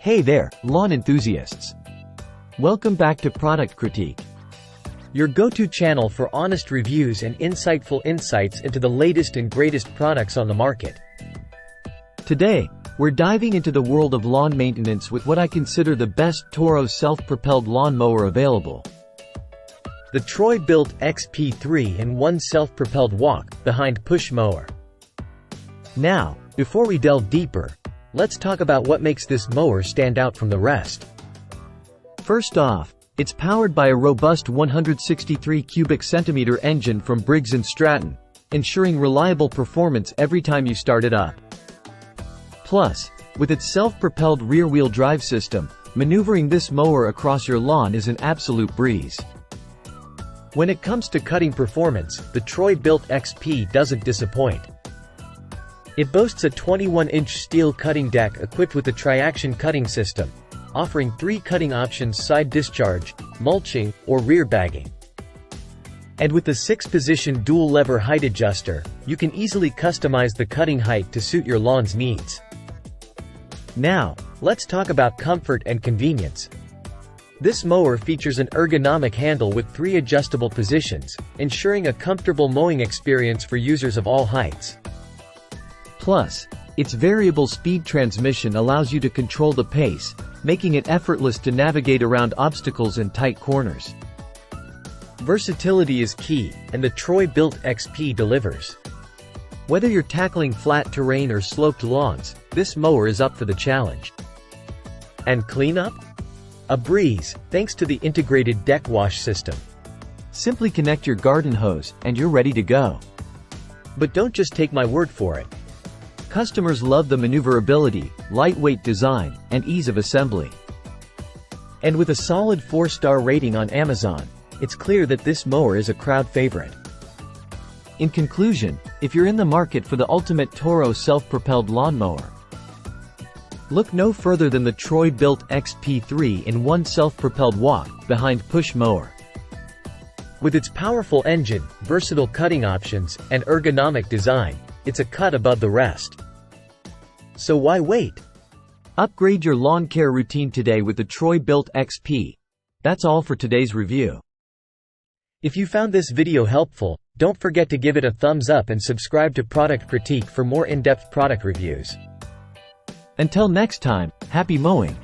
Hey there, lawn enthusiasts! Welcome back to Product Critique, your go-to channel for honest reviews and insightful insights into the latest and greatest products on the market. Today, we're diving into the world of lawn maintenance with what I consider the best Toro self-propelled lawn mower available. The Troy-Bilt XP3 in-1 self-propelled walk-behind push mower. Now, before we delve deeper, let's talk about what makes this mower stand out from the rest. First off, it's powered by a robust 163 cubic centimeter engine from Briggs & Stratton, ensuring reliable performance every time you start it up. Plus, with its self-propelled rear-wheel drive system, maneuvering this mower across your lawn is an absolute breeze. When it comes to cutting performance, the Troy-Bilt XP doesn't disappoint. It boasts a 21-inch steel cutting deck equipped with a tri-action cutting system, offering 3 cutting options: side discharge, mulching, or rear bagging. And with the 6-position dual-lever height adjuster, you can easily customize the cutting height to suit your lawn's needs. Now, let's talk about comfort and convenience. This mower features an ergonomic handle with 3 adjustable positions, ensuring a comfortable mowing experience for users of all heights. Plus, its variable speed transmission allows you to control the pace, making it effortless to navigate around obstacles and tight corners. Versatility is key, and the Troy-Bilt XP delivers. Whether you're tackling flat terrain or sloped lawns, this mower is up for the challenge. And cleanup? A breeze, thanks to the integrated deck wash system. Simply connect your garden hose, and you're ready to go. But don't just take my word for it. Customers love the maneuverability, lightweight design, and ease of assembly. And with a solid 4-star rating on Amazon, it's clear that this mower is a crowd favorite. In conclusion, if you're in the market for the ultimate Toro self-propelled lawnmower, look no further than the Troy-Bilt XP3 in-1 self-propelled walk-behind push mower. With its powerful engine, versatile cutting options, and ergonomic design, it's a cut above the rest. So why wait? Upgrade your lawn care routine today with the Troy-Bilt XP. That's all for today's review. If you found this video helpful, don't forget to give it a thumbs up and subscribe to Product Critique for more in-depth product reviews. Until next time, happy mowing!